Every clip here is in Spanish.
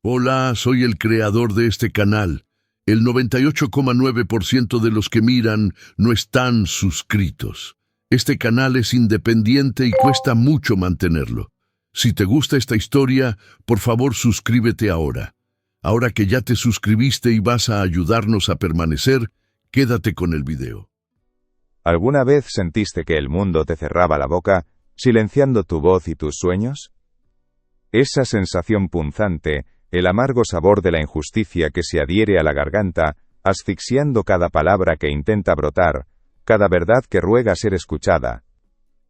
Hola, soy el creador de este canal. El 98,9% de los que miran no están suscritos. Este canal es independiente y cuesta mucho mantenerlo. Si te gusta esta historia, por favor suscríbete ahora. Ahora que ya te suscribiste y vas a ayudarnos a permanecer, quédate con el video. ¿Alguna vez sentiste que el mundo te cerraba la boca, silenciando tu voz y tus sueños? Esa sensación punzante, el amargo sabor de la injusticia que se adhiere a la garganta, asfixiando cada palabra que intenta brotar, cada verdad que ruega ser escuchada.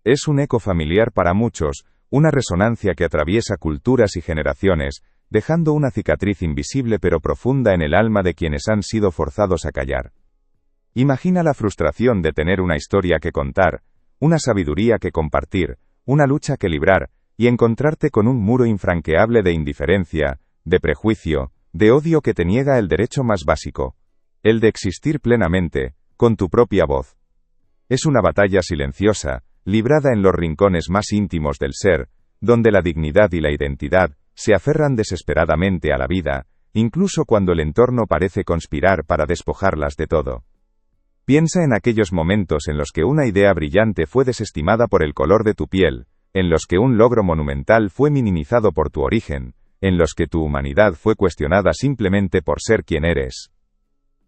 Es un eco familiar para muchos, una resonancia que atraviesa culturas y generaciones, dejando una cicatriz invisible pero profunda en el alma de quienes han sido forzados a callar. Imagina la frustración de tener una historia que contar, una sabiduría que compartir, una lucha que librar, y encontrarte con un muro infranqueable de indiferencia, de prejuicio, de odio que te niega el derecho más básico, el de existir plenamente, con tu propia voz. Es una batalla silenciosa, librada en los rincones más íntimos del ser, donde la dignidad y la identidad se aferran desesperadamente a la vida, incluso cuando el entorno parece conspirar para despojarlas de todo. Piensa en aquellos momentos en los que una idea brillante fue desestimada por el color de tu piel, en los que un logro monumental fue minimizado por tu origen, en los que tu humanidad fue cuestionada simplemente por ser quien eres.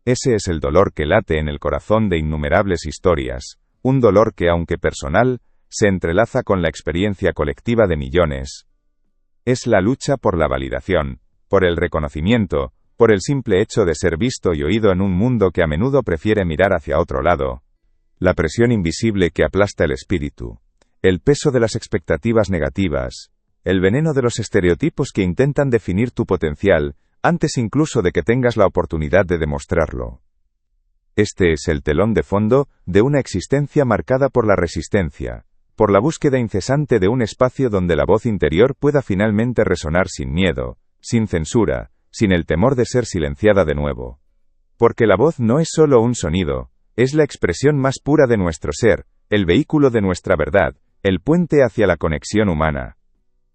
Ese es el dolor que late en el corazón de innumerables historias, un dolor que, aunque personal, se entrelaza con la experiencia colectiva de millones. Es la lucha por la validación, por el reconocimiento, por el simple hecho de ser visto y oído en un mundo que a menudo prefiere mirar hacia otro lado. La presión invisible que aplasta el espíritu, el peso de las expectativas negativas, el veneno de los estereotipos que intentan definir tu potencial, antes incluso de que tengas la oportunidad de demostrarlo. Este es el telón de fondo de una existencia marcada por la resistencia, por la búsqueda incesante de un espacio donde la voz interior pueda finalmente resonar sin miedo, sin censura, sin el temor de ser silenciada de nuevo. Porque la voz no es solo un sonido, es la expresión más pura de nuestro ser, el vehículo de nuestra verdad, el puente hacia la conexión humana.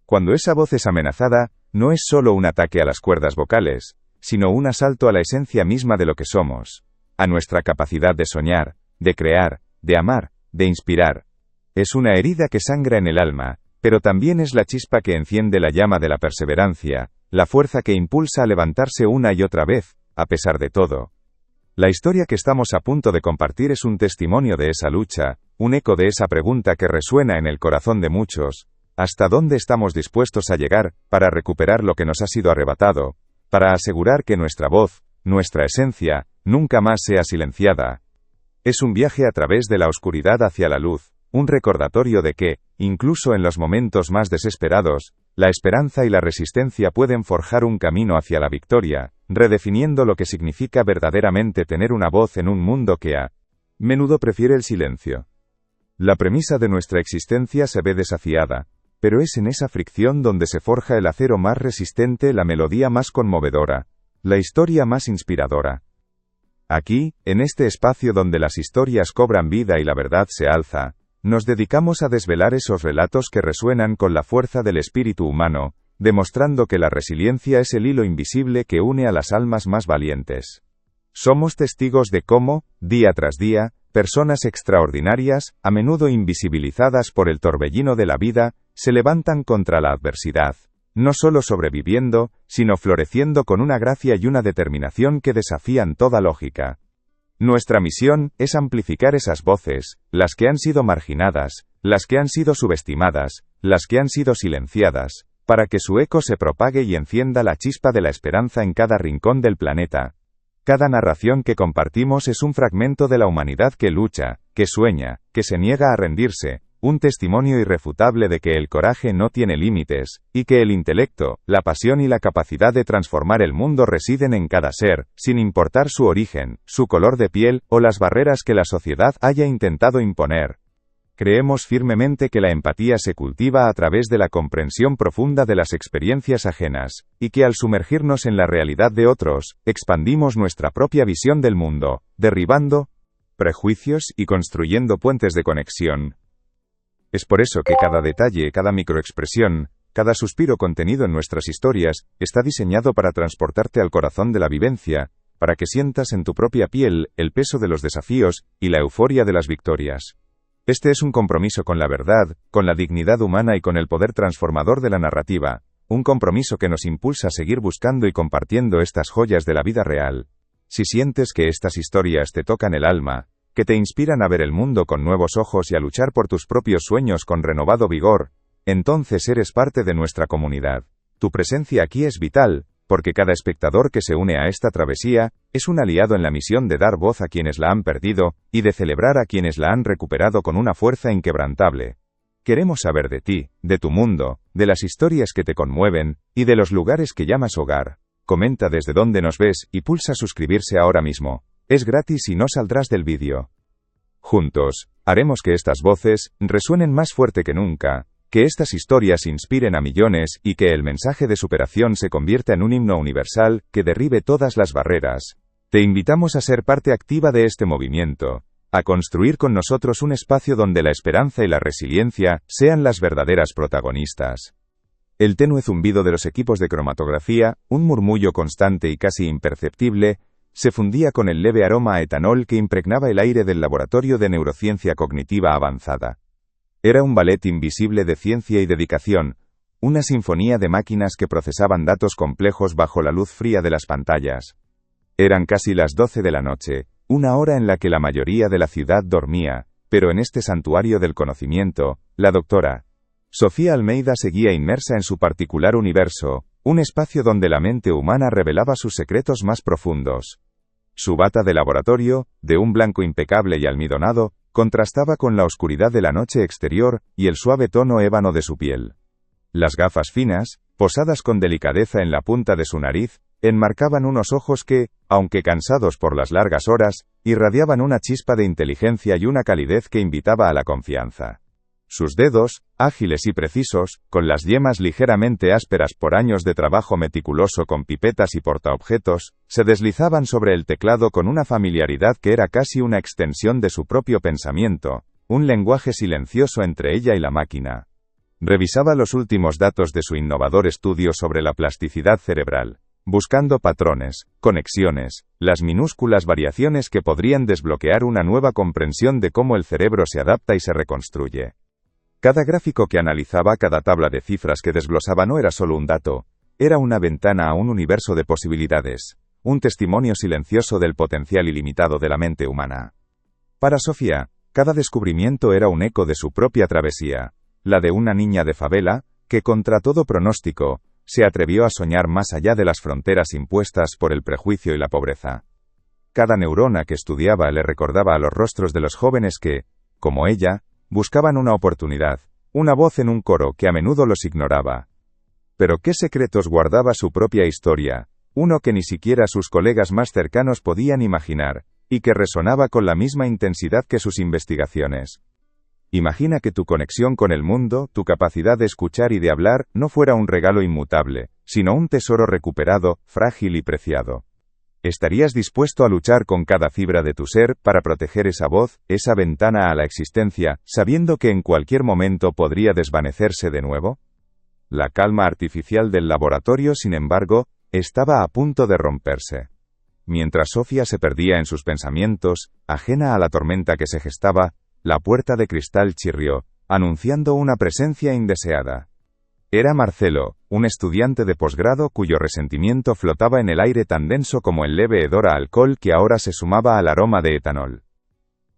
Cuando esa voz es amenazada, no es solo un ataque a las cuerdas vocales, sino un asalto a la esencia misma de lo que somos, a nuestra capacidad de soñar, de crear, de amar, de inspirar. Es una herida que sangra en el alma, pero también es la chispa que enciende la llama de la perseverancia, la fuerza que impulsa a levantarse una y otra vez, a pesar de todo. La historia que estamos a punto de compartir es un testimonio de esa lucha, un eco de esa pregunta que resuena en el corazón de muchos: ¿hasta dónde estamos dispuestos a llegar para recuperar lo que nos ha sido arrebatado, para asegurar que nuestra voz, nuestra esencia, nunca más sea silenciada? Es un viaje a través de la oscuridad hacia la luz, un recordatorio de que, incluso en los momentos más desesperados, la esperanza y la resistencia pueden forjar un camino hacia la victoria, redefiniendo lo que significa verdaderamente tener una voz en un mundo que a menudo prefiere el silencio. La premisa de nuestra existencia se ve desafiada, pero es en esa fricción donde se forja el acero más resistente, la melodía más conmovedora, la historia más inspiradora. Aquí, en este espacio donde las historias cobran vida y la verdad se alza, nos dedicamos a desvelar esos relatos que resuenan con la fuerza del espíritu humano, demostrando que la resiliencia es el hilo invisible que une a las almas más valientes. Somos testigos de cómo, día tras día, personas extraordinarias, a menudo invisibilizadas por el torbellino de la vida, se levantan contra la adversidad, no solo sobreviviendo, sino floreciendo con una gracia y una determinación que desafían toda lógica. Nuestra misión es amplificar esas voces, las que han sido marginadas, las que han sido subestimadas, las que han sido silenciadas, para que su eco se propague y encienda la chispa de la esperanza en cada rincón del planeta. Cada narración que compartimos es un fragmento de la humanidad que lucha, que sueña, que se niega a rendirse, un testimonio irrefutable de que el coraje no tiene límites, y que el intelecto, la pasión y la capacidad de transformar el mundo residen en cada ser, sin importar su origen, su color de piel, o las barreras que la sociedad haya intentado imponer. Creemos firmemente que la empatía se cultiva a través de la comprensión profunda de las experiencias ajenas, y que al sumergirnos en la realidad de otros, expandimos nuestra propia visión del mundo, derribando prejuicios y construyendo puentes de conexión. Es por eso que cada detalle, cada microexpresión, Cada suspiro contenido en nuestras historias está diseñado para transportarte al corazón de la vivencia, para que sientas en tu propia piel el peso de los desafíos y la euforia de las victorias. Este es un compromiso con la verdad, con la dignidad humana y con el poder transformador de la narrativa, un compromiso que nos impulsa a seguir buscando y compartiendo estas joyas de la vida real. Si sientes que estas historias te tocan el alma, que te inspiran a ver el mundo con nuevos ojos y a luchar por tus propios sueños con renovado vigor, entonces eres parte de nuestra comunidad. Tu presencia aquí es vital, porque cada espectador que se une a esta travesía es un aliado en la misión de dar voz a quienes la han perdido y de celebrar a quienes la han recuperado con una fuerza inquebrantable. Queremos saber de ti, de tu mundo, de las historias que te conmueven y de los lugares que llamas hogar. Comenta desde dónde nos ves y pulsa suscribirse ahora mismo. Es gratis y no saldrás del vídeo. Juntos, haremos que estas voces resuenen más fuerte que nunca, que estas historias inspiren a millones y que el mensaje de superación se convierta en un himno universal que derribe todas las barreras. Te invitamos a ser parte activa de este movimiento, a construir con nosotros un espacio donde la esperanza y la resiliencia sean las verdaderas protagonistas. El tenue zumbido de los equipos de cromatografía, un murmullo constante y casi imperceptible, se fundía con el leve aroma a etanol que impregnaba el aire del laboratorio de neurociencia cognitiva avanzada. Era un ballet invisible de ciencia y dedicación, una sinfonía de máquinas que procesaban datos complejos bajo la luz fría de las pantallas. Eran casi las 12 de la noche, una hora en la que la mayoría de la ciudad dormía, pero en este santuario del conocimiento, la doctora Sofía Almeida seguía inmersa en su particular universo, un espacio donde la mente humana revelaba sus secretos más profundos. Su bata de laboratorio, de un blanco impecable y almidonado, contrastaba con la oscuridad de la noche exterior y el suave tono ébano de su piel. Las gafas finas, posadas con delicadeza en la punta de su nariz, enmarcaban unos ojos que, aunque cansados por las largas horas, irradiaban una chispa de inteligencia y una calidez que invitaba a la confianza. Sus dedos, ágiles y precisos, con las yemas ligeramente ásperas por años de trabajo meticuloso con pipetas y portaobjetos, se deslizaban sobre el teclado con una familiaridad que era casi una extensión de su propio pensamiento, un lenguaje silencioso entre ella y la máquina. Revisaba los últimos datos de su innovador estudio sobre la plasticidad cerebral, buscando patrones, conexiones, las minúsculas variaciones que podrían desbloquear una nueva comprensión de cómo el cerebro se adapta y se reconstruye. Cada gráfico que analizaba, cada tabla de cifras que desglosaba no era solo un dato, era una ventana a un universo de posibilidades, un testimonio silencioso del potencial ilimitado de la mente humana. Para Sofía, cada descubrimiento era un eco de su propia travesía, la de una niña de favela, que contra todo pronóstico, se atrevió a soñar más allá de las fronteras impuestas por el prejuicio y la pobreza. Cada neurona que estudiaba le recordaba a los rostros de los jóvenes que, como ella, buscaban una oportunidad, una voz en un coro que a menudo los ignoraba. Pero qué secretos guardaba su propia historia, uno que ni siquiera sus colegas más cercanos podían imaginar, y que resonaba con la misma intensidad que sus investigaciones. Imagina que tu conexión con el mundo, tu capacidad de escuchar y de hablar, no fuera un regalo inmutable, sino un tesoro recuperado, frágil y preciado. ¿Estarías dispuesto a luchar con cada fibra de tu ser para proteger esa voz, esa ventana a la existencia, sabiendo que en cualquier momento podría desvanecerse de nuevo? La calma artificial del laboratorio, sin embargo, estaba a punto de romperse. Mientras Sofía se perdía en sus pensamientos, ajena a la tormenta que se gestaba, la puerta de cristal chirrió, anunciando una presencia indeseada. Era Marcelo, un estudiante de posgrado cuyo resentimiento flotaba en el aire tan denso como el leve hedor a alcohol que ahora se sumaba al aroma de etanol.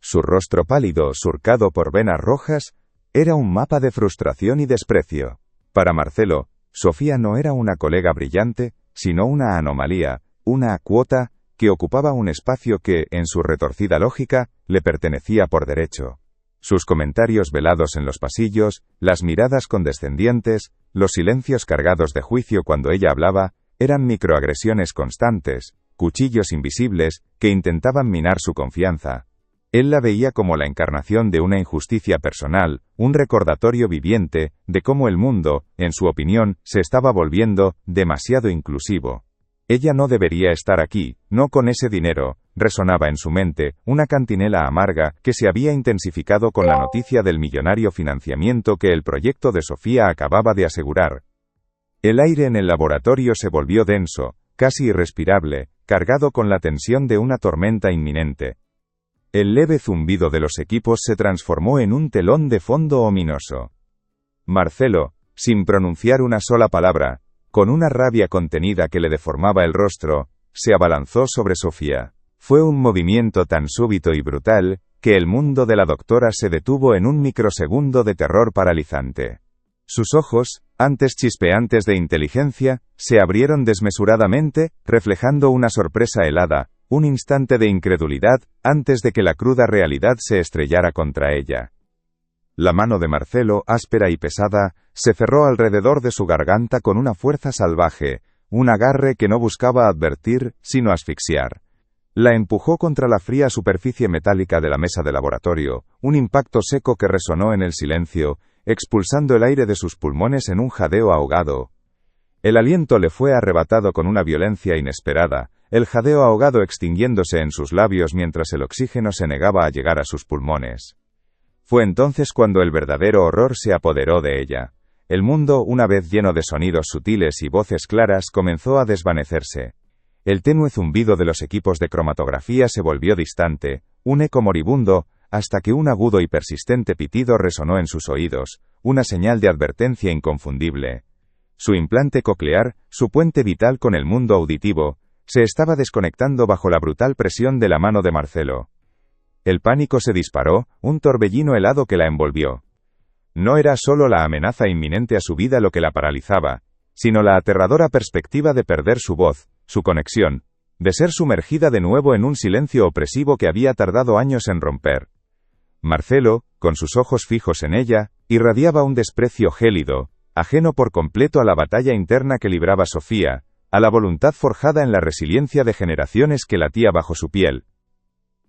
Su rostro pálido, surcado por venas rojas, era un mapa de frustración y desprecio. Para Marcelo, Sofía no era una colega brillante, sino una anomalía, una cuota, que ocupaba un espacio que, en su retorcida lógica, le pertenecía por derecho. Sus comentarios velados en los pasillos, las miradas condescendientes, los silencios cargados de juicio cuando ella hablaba, eran microagresiones constantes, cuchillos invisibles, que intentaban minar su confianza. Él la veía como la encarnación de una injusticia personal, un recordatorio viviente, de cómo el mundo, en su opinión, se estaba volviendo demasiado inclusivo. Ella no debería estar aquí, no con ese dinero, resonaba en su mente, una cantinela amarga que se había intensificado con la noticia del millonario financiamiento que el proyecto de Sofía acababa de asegurar. El aire en el laboratorio se volvió denso, casi irrespirable, cargado con la tensión de una tormenta inminente. El leve zumbido de los equipos se transformó en un telón de fondo ominoso. Marcelo, sin pronunciar una sola palabra, con una rabia contenida que le deformaba el rostro, se abalanzó sobre Sofía. Fue un movimiento tan súbito y brutal, que el mundo de la doctora se detuvo en un microsegundo de terror paralizante. Sus ojos, antes chispeantes de inteligencia, se abrieron desmesuradamente, reflejando una sorpresa helada, un instante de incredulidad, antes de que la cruda realidad se estrellara contra ella. La mano de Marcelo, áspera y pesada, se cerró alrededor de su garganta con una fuerza salvaje, un agarre que no buscaba advertir, sino asfixiar. La empujó contra la fría superficie metálica de la mesa de laboratorio, un impacto seco que resonó en el silencio, expulsando el aire de sus pulmones en un jadeo ahogado. El aliento le fue arrebatado con una violencia inesperada, el jadeo ahogado extinguiéndose en sus labios mientras el oxígeno se negaba a llegar a sus pulmones. Fue entonces cuando el verdadero horror se apoderó de ella. El mundo, una vez lleno de sonidos sutiles y voces claras, comenzó a desvanecerse. El tenue zumbido de los equipos de cromatografía se volvió distante, un eco moribundo, hasta que un agudo y persistente pitido resonó en sus oídos, una señal de advertencia inconfundible. Su implante coclear, su puente vital con el mundo auditivo, se estaba desconectando bajo la brutal presión de la mano de Marcelo. El pánico se disparó, un torbellino helado que la envolvió. No era solo la amenaza inminente a su vida lo que la paralizaba, sino la aterradora perspectiva de perder su voz, su conexión, de ser sumergida de nuevo en un silencio opresivo que había tardado años en romper. Marcelo, con sus ojos fijos en ella, irradiaba un desprecio gélido, ajeno por completo a la batalla interna que libraba Sofía, a la voluntad forjada en la resiliencia de generaciones que latía bajo su piel.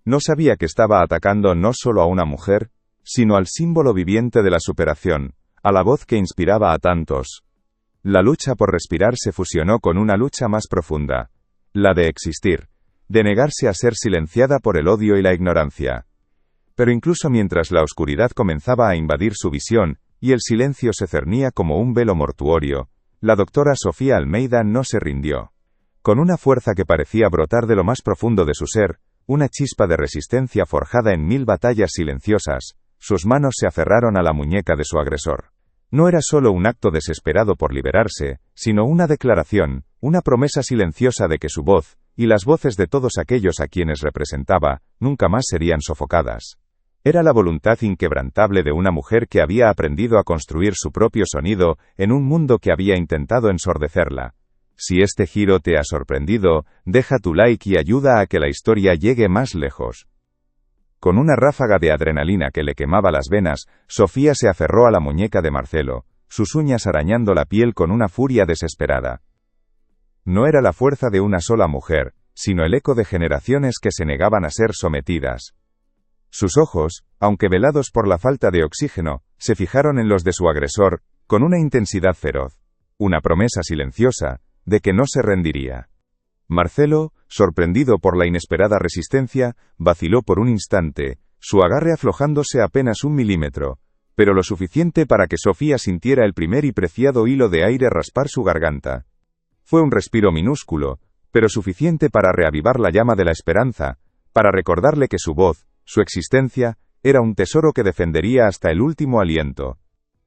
No sabía que estaba atacando no solo a una mujer, sino al símbolo viviente de la superación, a la voz que inspiraba a tantos. La lucha por respirar se fusionó con una lucha más profunda, la de existir, de negarse a ser silenciada por el odio y la ignorancia. Pero incluso mientras la oscuridad comenzaba a invadir su visión, y el silencio se cernía como un velo mortuorio, la doctora Sofía Almeida no se rindió. Con una fuerza que parecía brotar de lo más profundo de su ser, una chispa de resistencia forjada en 1000 batallas silenciosas, sus manos se aferraron a la muñeca de su agresor. No era solo un acto desesperado por liberarse, sino una declaración, una promesa silenciosa de que su voz, y las voces de todos aquellos a quienes representaba, nunca más serían sofocadas. Era la voluntad inquebrantable de una mujer que había aprendido a construir su propio sonido en un mundo que había intentado ensordecerla. Si este giro te ha sorprendido, deja tu like y ayuda a que la historia llegue más lejos. Con una ráfaga de adrenalina que le quemaba las venas, Sofía se aferró a la muñeca de Marcelo, sus uñas arañando la piel con una furia desesperada. No era la fuerza de una sola mujer, sino el eco de generaciones que se negaban a ser sometidas. Sus ojos, aunque velados por la falta de oxígeno, se fijaron en los de su agresor, con una intensidad feroz. Una promesa silenciosa, de que no se rendiría. Marcelo, sorprendido por la inesperada resistencia, vaciló por un instante, su agarre aflojándose apenas 1 milímetro, pero lo suficiente para que Sofía sintiera el primer y preciado hilo de aire raspar su garganta. Fue un respiro minúsculo, pero suficiente para reavivar la llama de la esperanza, para recordarle que su voz, su existencia, era un tesoro que defendería hasta el último aliento.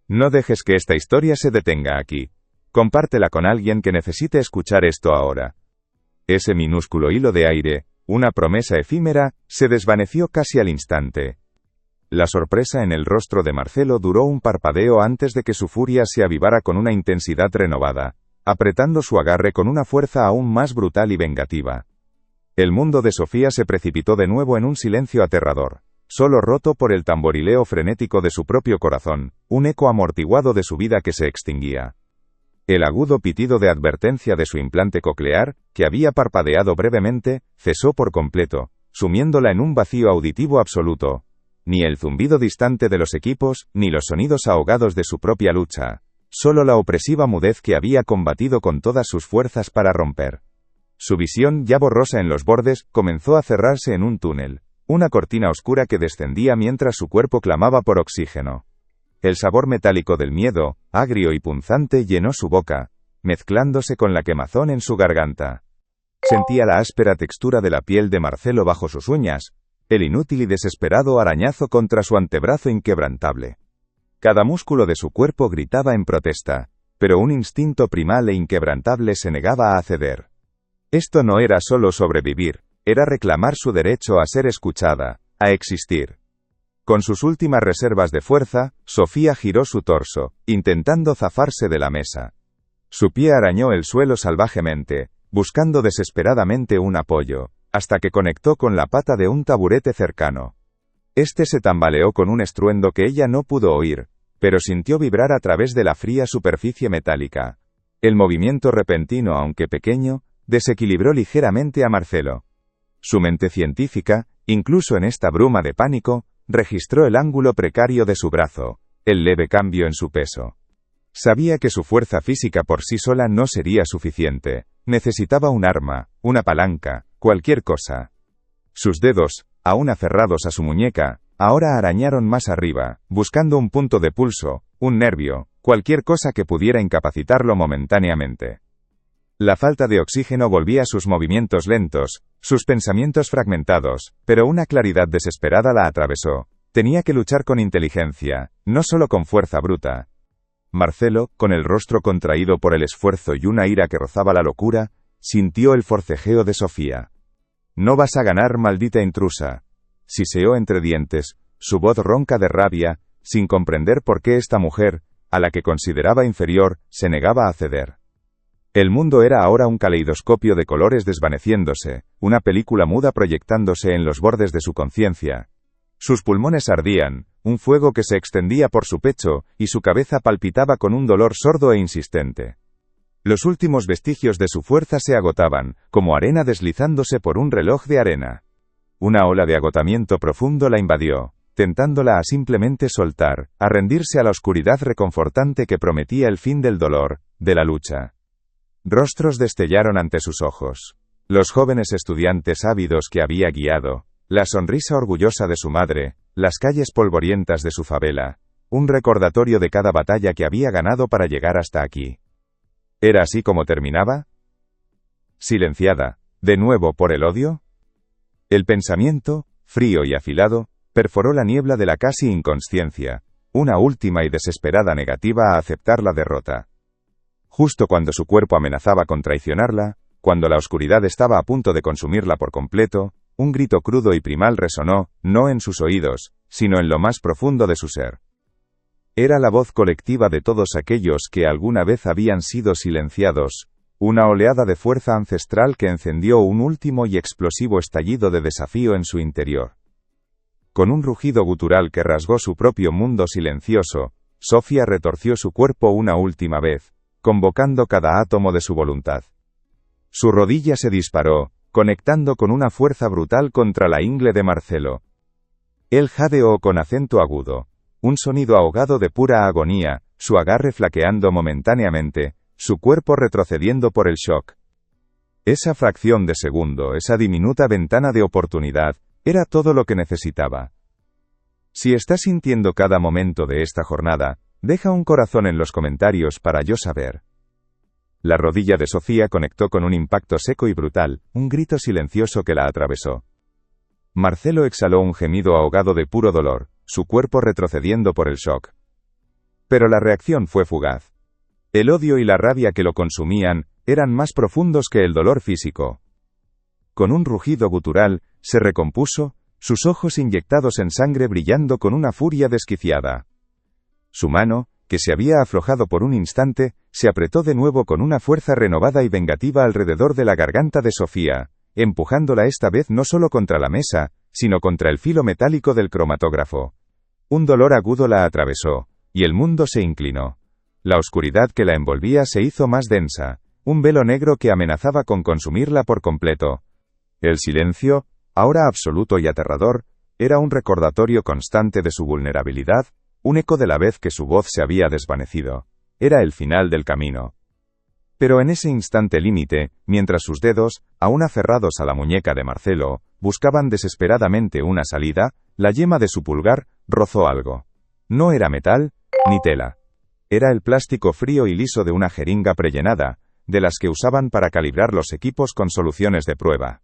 No dejes que esta historia se detenga aquí. Compártela con alguien que necesite escuchar esto ahora. Ese minúsculo hilo de aire, una promesa efímera, se desvaneció casi al instante. La sorpresa en el rostro de Marcelo duró un parpadeo antes de que su furia se avivara con una intensidad renovada, apretando su agarre con una fuerza aún más brutal y vengativa. El mundo de Sofía se precipitó de nuevo en un silencio aterrador, solo roto por el tamborileo frenético de su propio corazón, un eco amortiguado de su vida que se extinguía. El agudo pitido de advertencia de su implante coclear, que había parpadeado brevemente, cesó por completo, sumiéndola en un vacío auditivo absoluto. Ni el zumbido distante de los equipos, ni los sonidos ahogados de su propia lucha. Solo la opresiva mudez que había combatido con todas sus fuerzas para romper. Su visión, ya borrosa en los bordes, comenzó a cerrarse en un túnel, una cortina oscura que descendía mientras su cuerpo clamaba por oxígeno. El sabor metálico del miedo, agrio y punzante, llenó su boca, mezclándose con la quemazón en su garganta. Sentía la áspera textura de la piel de Marcelo bajo sus uñas, el inútil y desesperado arañazo contra su antebrazo inquebrantable. Cada músculo de su cuerpo gritaba en protesta, pero un instinto primal e inquebrantable se negaba a ceder. Esto no era solo sobrevivir, era reclamar su derecho a ser escuchada, a existir. Con sus últimas reservas de fuerza, Sofía giró su torso, intentando zafarse de la mesa. Su pie arañó el suelo salvajemente, buscando desesperadamente un apoyo, hasta que conectó con la pata de un taburete cercano. Este se tambaleó con un estruendo que ella no pudo oír, pero sintió vibrar a través de la fría superficie metálica. El movimiento repentino, aunque pequeño, desequilibró ligeramente a Marcelo. Su mente científica, incluso en esta bruma de pánico, registró el ángulo precario de su brazo, el leve cambio en su peso. Sabía que su fuerza física por sí sola no sería suficiente, necesitaba un arma, una palanca, cualquier cosa. Sus dedos, aún aferrados a su muñeca, ahora arañaron más arriba, buscando un punto de pulso, un nervio, cualquier cosa que pudiera incapacitarlo momentáneamente. La falta de oxígeno volvía a sus movimientos lentos, sus pensamientos fragmentados, pero una claridad desesperada la atravesó. Tenía que luchar con inteligencia, no solo con fuerza bruta. Marcelo, con el rostro contraído por el esfuerzo y una ira que rozaba la locura, sintió el forcejeo de Sofía. «No vas a ganar, maldita intrusa», siseó entre dientes, su voz ronca de rabia, sin comprender por qué esta mujer, a la que consideraba inferior, se negaba a ceder. El mundo era ahora un caleidoscopio de colores desvaneciéndose, una película muda proyectándose en los bordes de su conciencia. Sus pulmones ardían, un fuego que se extendía por su pecho, y su cabeza palpitaba con un dolor sordo e insistente. Los últimos vestigios de su fuerza se agotaban, como arena deslizándose por un reloj de arena. Una ola de agotamiento profundo la invadió, tentándola a simplemente soltar, a rendirse a la oscuridad reconfortante que prometía el fin del dolor, de la lucha. Rostros destellaron ante sus ojos. Los jóvenes estudiantes ávidos que había guiado, la sonrisa orgullosa de su madre, las calles polvorientas de su favela, un recordatorio de cada batalla que había ganado para llegar hasta aquí. ¿Era así como terminaba? Silenciada, de nuevo por el odio. El pensamiento, frío y afilado, perforó la niebla de la casi inconsciencia, una última y desesperada negativa a aceptar la derrota. Justo cuando su cuerpo amenazaba con traicionarla, cuando la oscuridad estaba a punto de consumirla por completo, un grito crudo y primal resonó, no en sus oídos, sino en lo más profundo de su ser. Era la voz colectiva de todos aquellos que alguna vez habían sido silenciados, una oleada de fuerza ancestral que encendió un último y explosivo estallido de desafío en su interior. Con un rugido gutural que rasgó su propio mundo silencioso, Sofía retorció su cuerpo una última vez, convocando cada átomo de su voluntad. Su rodilla se disparó, conectando con una fuerza brutal contra la ingle de Marcelo. Él jadeó con acento agudo, un sonido ahogado de pura agonía, su agarre flaqueando momentáneamente, su cuerpo retrocediendo por el shock. Esa fracción de segundo, esa diminuta ventana de oportunidad, era todo lo que necesitaba. Si estás sintiendo cada momento de esta jornada, deja un corazón en los comentarios para yo saber. La rodilla de Sofía conectó con un impacto seco y brutal, un grito silencioso que la atravesó. Marcelo exhaló un gemido ahogado de puro dolor, su cuerpo retrocediendo por el shock. Pero la reacción fue fugaz. El odio y la rabia que lo consumían eran más profundos que el dolor físico. Con un rugido gutural, se recompuso, sus ojos inyectados en sangre brillando con una furia desquiciada. Su mano, que se había aflojado por un instante, se apretó de nuevo con una fuerza renovada y vengativa alrededor de la garganta de Sofía, empujándola esta vez no solo contra la mesa, sino contra el filo metálico del cromatógrafo. Un dolor agudo la atravesó, y el mundo se inclinó. La oscuridad que la envolvía se hizo más densa, un velo negro que amenazaba con consumirla por completo. El silencio, ahora absoluto y aterrador, era un recordatorio constante de su vulnerabilidad, un eco de la vez que su voz se había desvanecido. Era el final del camino. Pero en ese instante límite, mientras sus dedos, aún aferrados a la muñeca de Marcelo, buscaban desesperadamente una salida, la yema de su pulgar rozó algo. No era metal, ni tela. Era el plástico frío y liso de una jeringa prellenada, de las que usaban para calibrar los equipos con soluciones de prueba.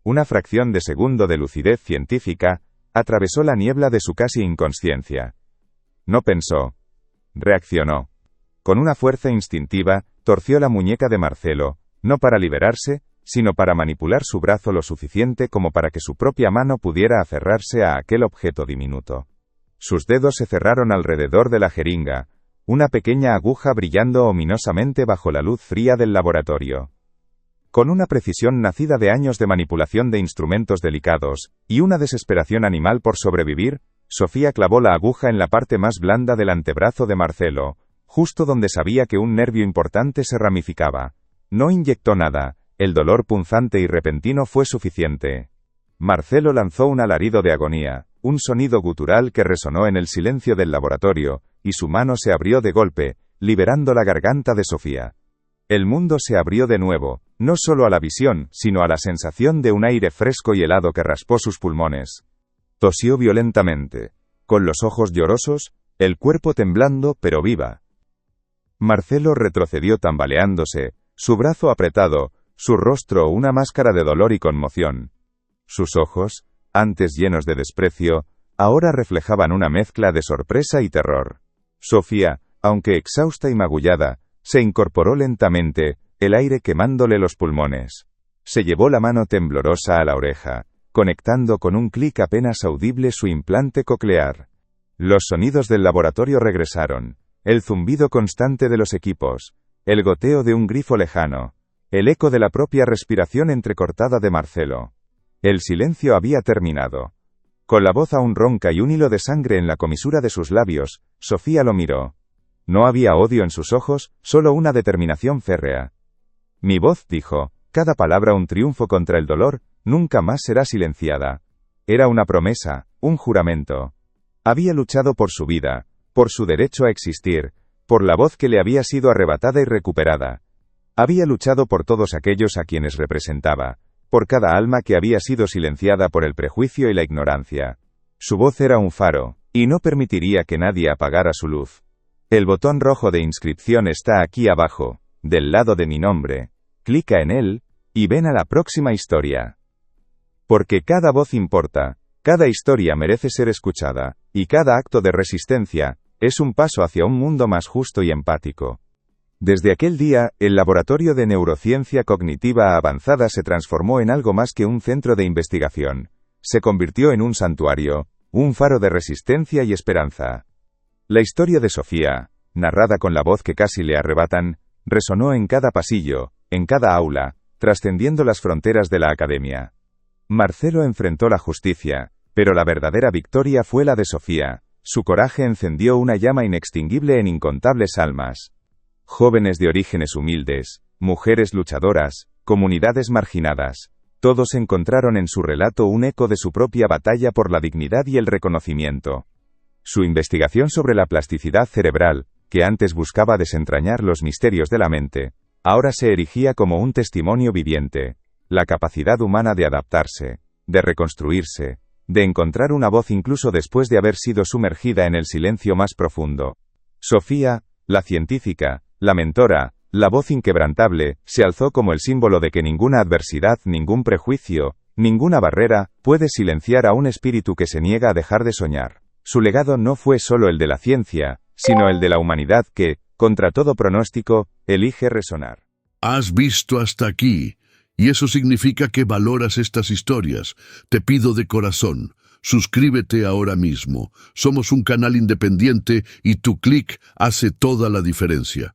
Una fracción de segundo de lucidez científica atravesó la niebla de su casi inconsciencia. No pensó. Reaccionó. Con una fuerza instintiva, torció la muñeca de Marcelo, no para liberarse, sino para manipular su brazo lo suficiente como para que su propia mano pudiera aferrarse a aquel objeto diminuto. Sus dedos se cerraron alrededor de la jeringa, una pequeña aguja brillando ominosamente bajo la luz fría del laboratorio. Con una precisión nacida de años de manipulación de instrumentos delicados, y una desesperación animal por sobrevivir, Sofía clavó la aguja en la parte más blanda del antebrazo de Marcelo, justo donde sabía que un nervio importante se ramificaba. No inyectó nada, el dolor punzante y repentino fue suficiente. Marcelo lanzó un alarido de agonía, un sonido gutural que resonó en el silencio del laboratorio, y su mano se abrió de golpe, liberando la garganta de Sofía. El mundo se abrió de nuevo, no solo a la visión, sino a la sensación de un aire fresco y helado que raspó sus pulmones. Tosió violentamente, con los ojos llorosos, el cuerpo temblando pero viva. Marcelo retrocedió tambaleándose, su brazo apretado, su rostro una máscara de dolor y conmoción. Sus ojos, antes llenos de desprecio, ahora reflejaban una mezcla de sorpresa y terror. Sofía, aunque exhausta y magullada, se incorporó lentamente, el aire quemándole los pulmones. Se llevó la mano temblorosa a la oreja, conectando con un clic apenas audible su implante coclear. Los sonidos del laboratorio regresaron, el zumbido constante de los equipos, el goteo de un grifo lejano, el eco de la propia respiración entrecortada de Marcelo. El silencio había terminado. Con la voz aún ronca y un hilo de sangre en la comisura de sus labios, Sofía lo miró. No había odio en sus ojos, solo una determinación férrea. Mi voz, dijo, cada palabra un triunfo contra el dolor, nunca más será silenciada. Era una promesa, un juramento. Había luchado por su vida, por su derecho a existir, por la voz que le había sido arrebatada y recuperada. Había luchado por todos aquellos a quienes representaba, por cada alma que había sido silenciada por el prejuicio y la ignorancia. Su voz era un faro, y no permitiría que nadie apagara su luz. El botón rojo de inscripción está aquí abajo, del lado de mi nombre. Clica en él, y ven a la próxima historia. Porque cada voz importa, cada historia merece ser escuchada, y cada acto de resistencia, es un paso hacia un mundo más justo y empático. Desde aquel día, el Laboratorio de Neurociencia Cognitiva Avanzada se transformó en algo más que un centro de investigación. Se convirtió en un santuario, un faro de resistencia y esperanza. La historia de Sofía, narrada con la voz que casi le arrebatan, resonó en cada pasillo, en cada aula, trascendiendo las fronteras de la academia. Marcelo enfrentó la justicia, pero la verdadera victoria fue la de Sofía. Su coraje encendió una llama inextinguible en incontables almas. Jóvenes de orígenes humildes, mujeres luchadoras, comunidades marginadas, todos encontraron en su relato un eco de su propia batalla por la dignidad y el reconocimiento. Su investigación sobre la plasticidad cerebral, que antes buscaba desentrañar los misterios de la mente, ahora se erigía como un testimonio viviente, la capacidad humana de adaptarse, de reconstruirse, de encontrar una voz incluso después de haber sido sumergida en el silencio más profundo. Sofía, la científica, la mentora, la voz inquebrantable, se alzó como el símbolo de que ninguna adversidad, ningún prejuicio, ninguna barrera, puede silenciar a un espíritu que se niega a dejar de soñar. Su legado no fue solo el de la ciencia, sino el de la humanidad que, contra todo pronóstico, elige resonar. Has visto hasta aquí, y eso significa que valoras estas historias. Te pido de corazón, suscríbete ahora mismo. Somos un canal independiente y tu clic hace toda la diferencia.